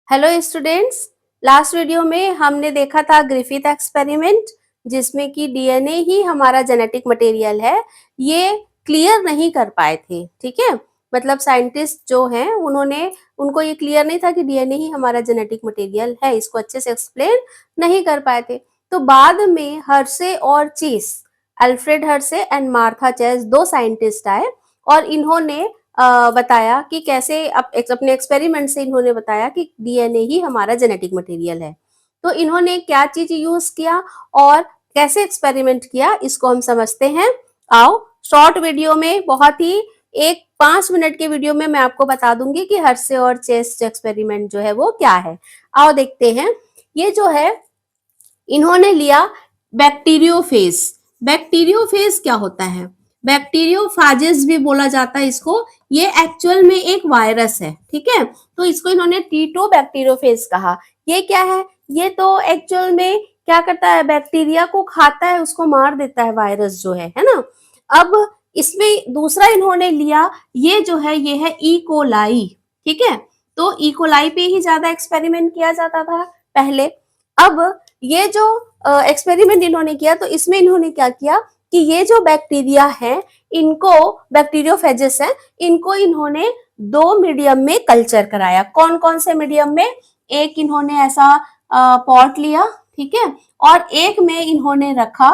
Hello students. Last video में हमने देखा था ग्रिफिथ एक्सपेरिमेंट, जिसमें कि डीएनए ही हमारा जेनेटिक मटेरियल है। ये क्लियर नहीं कर पाए थे, ठीक है। मतलब साइंटिस्ट जो हैं उनको ये क्लियर नहीं था कि डीएनए ही हमारा जेनेटिक मटेरियल है, इसको अच्छे से एक्सप्लेन नहीं कर पाए थे। तो बाद में हर्शे और Chase, Alfred Hershey and Martha Chase, दो साइंटिस्ट आए और इन्होंने बताया कि कैसे अपने एक्सपेरिमेंट से इन्होंने बताया कि डीएनए ही हमारा जेनेटिक मटेरियल है। तो इन्होंने क्या चीज यूज किया और कैसे एक्सपेरिमेंट किया, इसको हम समझते हैं। आओ, शॉर्ट वीडियो में, बहुत ही एक 5 मिनट के वीडियो में मैं आपको बता दूंगी कि हर्शे और चेस एक्सपेरिमेंट जो है वो क्या है। आओ देखते हैं। ये जो है, इन्होंने लिया बैक्टीरियोफेज। बैक्टीरियोफेज क्या होता है? बैक्टीरियोफाजेस भी बोला जाता है इसको। ये एक्चुअल में एक वायरस है, ठीक है। तो इसको इन्होंने टीटो बैक्टीरियोफेज कहा। ये क्या है? ये तो एक्चुअल में क्या करता है, बैक्टीरिया को खाता है, उसको मार देता है, वायरस जो है ना। अब इसमें दूसरा इन्होंने लिया, ये जो है ये है ई कोलाई, ठीक है। तो ई कोलाई पे ही ज्यादा एक्सपेरिमेंट किया जाता था पहले। अब ये जो एक्सपेरिमेंट इन्होंने किया, तो इसमें इन्होंने क्या किया कि ये जो बैक्टीरिया है, इनको, बैक्टीरियोफेजेस है, इनको इन्होंने दो मीडियम में कल्चर कराया। कौन कौन से मीडियम में? एक इन्होंने ऐसा पॉट लिया, ठीक है, और एक में इन्होंने रखा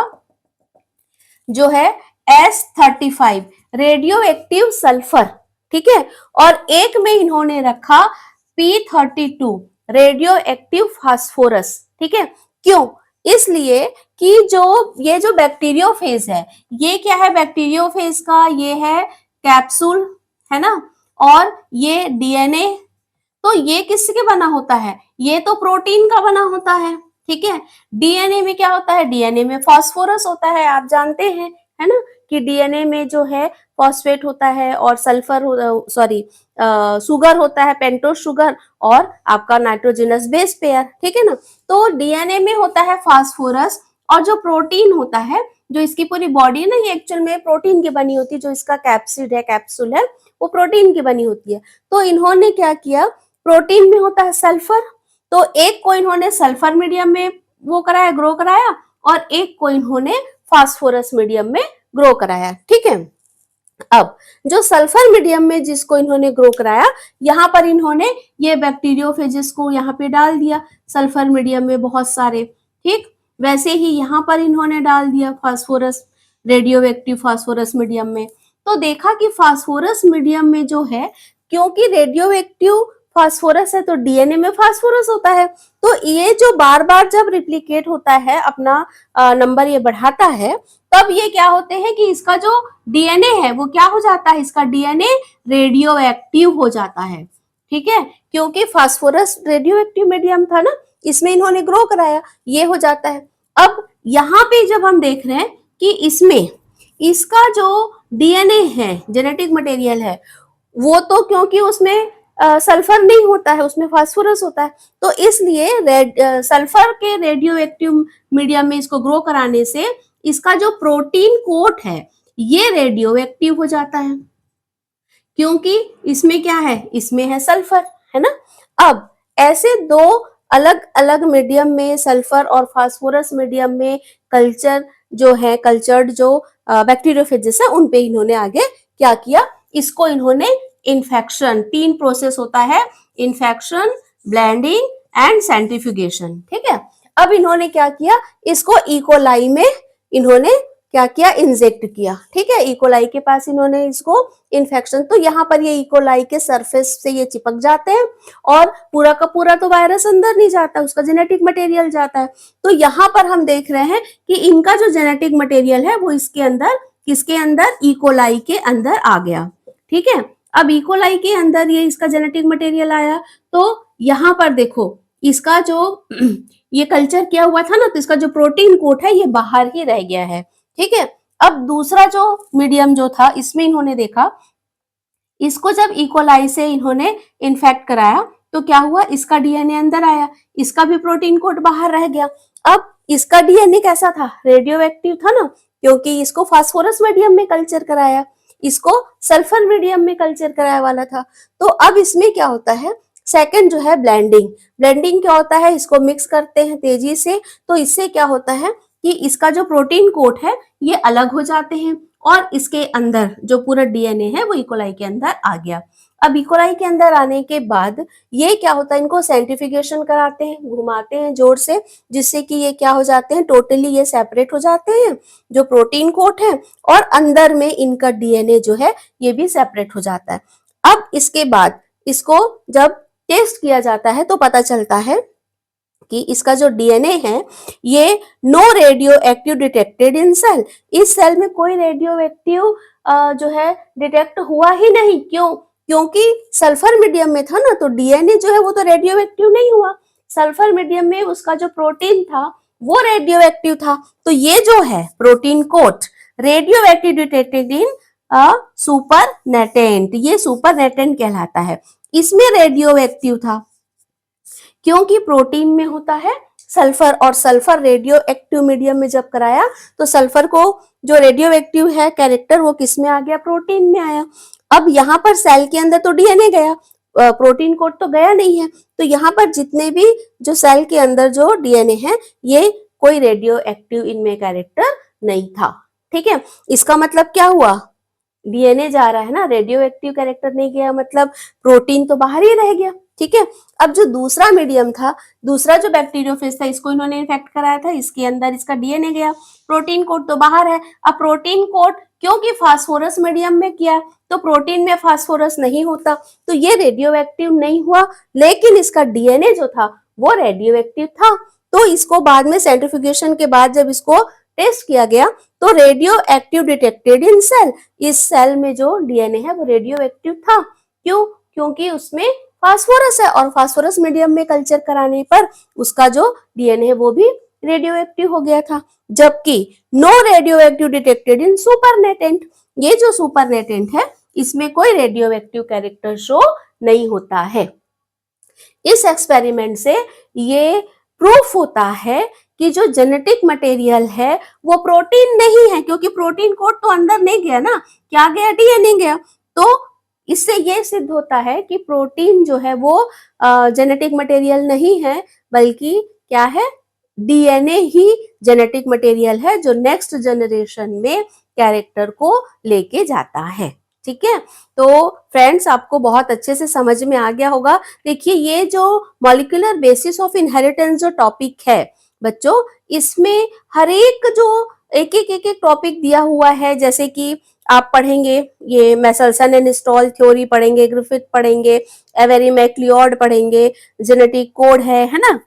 जो है S35 रेडियो एक्टिव सल्फर, ठीक है, और एक में इन्होंने रखा P32 रेडियो एक्टिव फास्फोरस, ठीक है। क्यों? इसलिए कि ये जो बैक्टीरियोफेज है, ये क्या है बैक्टीरियोफेज का? ये है कैप्सूल, है ना, और ये डीएनए। तो ये किसके बना होता है? ये तो प्रोटीन का बना होता है, ठीक है। डीएनए में क्या होता है? डीएनए में फास्फोरस होता है, आप जानते हैं, है ना, कि डीएनए में जो है फॉस्फेट होता है और सल्फर, सॉरी, शुगर होता है, पेंटोस शुगर, और आपका नाइट्रोजनस बेस पेयर, ठीक है ना। तो डीएनए में होता है फास्फोरस, और जो प्रोटीन होता है, जो इसकी पूरी बॉडी है ना, ये एक्चुअल में प्रोटीन की बनी होती है। जो इसका कैप्सिड है, कैप्सूल है, वो प्रोटीन की बनी होती है। तो इन्होंने क्या किया, प्रोटीन में होता है सल्फर, तो एक को इन्होंने सल्फर मीडियम में वो कराया, ग्रो कराया, और एक को इन्होंने फास्फोरस मीडियम में ग्रो कराया, ठीक है। अब जो सल्फर मीडियम में जिसको इन्होंने ग्रो कराया, यहाँ पर इन्होंने ये बैक्टीरियोफेजेस को यहाँ पे डाल दिया सल्फर मीडियम में, बहुत सारे, ठीक। वैसे ही यहाँ पर इन्होंने डाल दिया phosphorus, radio active phosphorus medium में। तो देखा कि फास्फोरस मीडियम में जो है, क्योंकि रेडियो एक्टिव फास्फोरस है, तो डीएनए में फास्फोरस होता है। तो ये जो बार बार जब रिप्लिकेट होता है, अपना नंबर ये बढ़ाता है, तब ये क्या होते हैं कि इसका जो डीएनए है वो क्या हो जाता है, इसका डीएनए रेडियो एक्टिव हो जाता है, ठीक है। क्योंकि फास्फोरस रेडियो एक्टिव मीडियम था ना, इसमें इन्होंने ग्रो कराया, ये हो जाता है। अब यहाँ पे जब हम देख रहे हैं कि इसमें इसका जो डीएनए है, जेनेटिक मटेरियल है, वो तो क्योंकि उसमें सल्फर नहीं होता है, उसमें फास्फोरस होता है, तो इसलिए सल्फर के रेडियो एक्टिव मीडियम में इसको ग्रो कराने से इसका जो प्रोटीन कोट है ये रेडियो एक्टिव हो जाता है, क्योंकि इसमें क्या है, इसमें है सल्फर, है ना। अब ऐसे दो अलग अलग मीडियम में, सल्फर और फास्फोरस मीडियम में कल्चर जो है, कल्चर्ड जो बैक्टीरियोफेजेस है, उन पे इन्होंने आगे क्या किया, इसको इन्होंने इन्फेक्शन, 3 प्रोसेस होता है, इन्फेक्शन, ब्लेंडिंग एंड सेंट्रीफ्यूगेशन, ठीक है। अब इन्होंने क्या किया, इसको इकोलाई में इन्होंने क्या किया, इंजेक्ट किया, ठीक है। इकोलाई के पास इन्होंने इसको इन्फेक्शन, तो यहाँ पर ये इकोलाई के सरफेस से ये चिपक जाते हैं, और पूरा का पूरा तो वायरस अंदर नहीं जाता, उसका जेनेटिक मटेरियल जाता है। तो यहाँ पर हम देख रहे हैं कि इनका जो जेनेटिक मटेरियल है वो इसके अंदर, किसके अंदर, इकोलाई के अंदर आ गया, ठीक है। अब इकोलाई के अंदर ये इसका जेनेटिक मटेरियल आया, तो यहाँ पर देखो इसका जो ये कल्चर किया हुआ था ना, तो इसका जो प्रोटीन कोट है ये बाहर ही रह गया है, ठीक है। अब दूसरा जो मीडियम जो था, इसमें इन्होंने देखा, इसको जब इकोलाई से इन्होंने इन्फेक्ट कराया, तो क्या हुआ, इसका डीएनए अंदर आया, इसका भी प्रोटीन कोड बाहर रह गया। अब इसका डीएनए कैसा था, रेडियो एक्टिव था ना, क्योंकि इसको फास्फोरस मीडियम में कल्चर कराया, इसको सल्फर मीडियम में कल्चर कराया वाला था। तो अब इसमें क्या होता है, सेकंड जो है ब्लेंडिंग। ब्लेंडिंग क्या होता है, इसको मिक्स करते हैं तेजी से, तो इससे क्या होता है कि इसका जो प्रोटीन कोट है ये अलग हो जाते हैं और इसके अंदर जो पूरा डीएनए है वो इकोलाई के अंदर आ गया। अब इकोलाई के अंदर आने के बाद ये क्या होता है, इनको सेंट्रीफ्यूगेशन कराते हैं, घुमाते हैं जोर से, जिससे कि ये क्या हो जाते हैं, टोटली ये सेपरेट हो जाते हैं जो प्रोटीन कोट है, और अंदर में इनका डीएनए जो है ये भी सेपरेट हो जाता है। अब इसके बाद इसको जब टेस्ट किया जाता है तो पता चलता है कि इसका जो डीएनए है ये no radio active detected in cell. इस सेल में कोई रेडियो एक्टिव जो है डिटेक्ट हुआ ही नहीं। क्यों? क्योंकि सल्फर मीडियम में था ना, तो डीएनए जो है वो तो रेडियो एक्टिव नहीं हुआ। सल्फर मीडियम में उसका जो प्रोटीन था वो रेडियो एक्टिव था। तो ये जो है protein coat radio active detected in supernatant, ये सुपर नेटेंट कहलाता है। इसमें रेडियो एक्टिव था क्योंकि प्रोटीन में होता है सल्फर, और सल्फर रेडियो एक्टिव मीडियम में जब कराया तो सल्फर को जो रेडियो एक्टिव है कैरेक्टर वो किस में आ गया, प्रोटीन में आया। अब यहाँ पर सेल के अंदर तो डीएनए गया, प्रोटीन कोड तो गया नहीं है, तो यहाँ पर जितने भी जो सेल के अंदर जो डीएनए है ये कोई रेडियो एक्टिव इनमें कैरेक्टर नहीं था। ठीक है, इसका मतलब क्या हुआ, डीएनए जा रहा है ना, रेडियो एक्टिव कैरेक्टर नहीं गया, मतलब प्रोटीन तो बाहर ही रह गया। ठीक है, अब जो दूसरा मीडियम था, दूसरा जो बैक्टीरियोफेज था, इसको इन्होंने इन्फेक्ट कराया था, इसके अंदर इसका डीएनए गया, प्रोटीन कोड तो बाहर है। अब प्रोटीन कोड क्योंकि फास्फोरस मीडियम में किया तो प्रोटीन में फास्फोरस नहीं होता, तो ये रेडियो एक्टिव नहीं हुआ, लेकिन इसका डीएनए जो था वो रेडियो एक्टिव था। तो इसको बाद में सेंट्रीफ्यूगेशन के बाद जब इसको टेस्ट किया गया तो radio active detected in cell, इस सेल में जो डीएनए है वो रेडियो एक्टिव था। क्यों? क्योंकि उसमें फास्फोरस है, और फास्फोरस मीडियम में कल्चर कराने पर उसका जो डीएनए है वो भी रेडियो एक्टिव हो गया था। जबकि no radio active detected in supernatant, ये जो सुपरनेटेंट है इसमें कोई रेडियो एक्टिव कैरेक्टर शो नहीं होता है। इस एक्सपेरिमेंट से ये प्रूफ होता है कि जो जेनेटिक मटेरियल है वो प्रोटीन नहीं है, क्योंकि प्रोटीन कोड तो अंदर नहीं गया ना, क्या गया, डीएनए गया। तो इससे ये सिद्ध होता है कि प्रोटीन जो है वो जेनेटिक मटेरियल नहीं है, बल्कि क्या है, डीएनए ही जेनेटिक मटेरियल है जो नेक्स्ट जनरेशन में कैरेक्टर को लेके जाता है। ठीक है, तो फ्रेंड्स आपको बहुत अच्छे से समझ में आ गया होगा। देखिए ये जो मॉलिक्यूलर बेसिस ऑफ इनहेरिटेंस जो टॉपिक है बच्चों, इसमें हर एक जो एक एक टॉपिक दिया हुआ है, जैसे कि आप पढ़ेंगे ये मेसल्सन एंड स्टॉल थ्योरी पढ़ेंगे, ग्रिफिथ पढ़ेंगे, एवेरी मैक्लियोड पढ़ेंगे, जेनेटिक कोड है ना,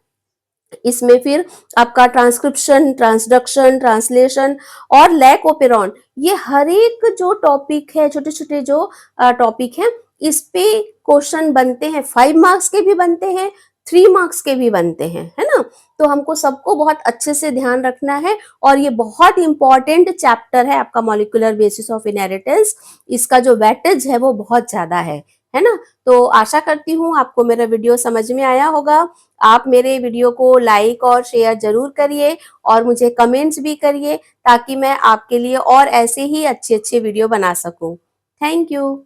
इसमें फिर आपका ट्रांसक्रिप्शन, ट्रांसडक्शन, ट्रांसलेशन और लैक ओपेरॉन, ये हर एक जो टॉपिक है, छोटे छोटे जो टॉपिक है, इस पे क्वेश्चन बनते हैं, 5 मार्क्स के भी बनते हैं, 3 मार्क्स के भी बनते हैं, है ना। तो हमको सबको बहुत अच्छे से ध्यान रखना है, और ये बहुत इंपॉर्टेंट चैप्टर है आपका मॉलिक्यूलर बेसिस ऑफ इनहेरिटेंस, इसका जो वेटेज है वो बहुत ज्यादा है ना। तो आशा करती हूँ आपको मेरा वीडियो समझ में आया होगा। आप मेरे वीडियो को लाइक और शेयर जरूर करिए, और मुझे कमेंट्स भी करिए, ताकि मैं आपके लिए और ऐसे ही अच्छे अच्छे वीडियो बना सकूं। Thank you.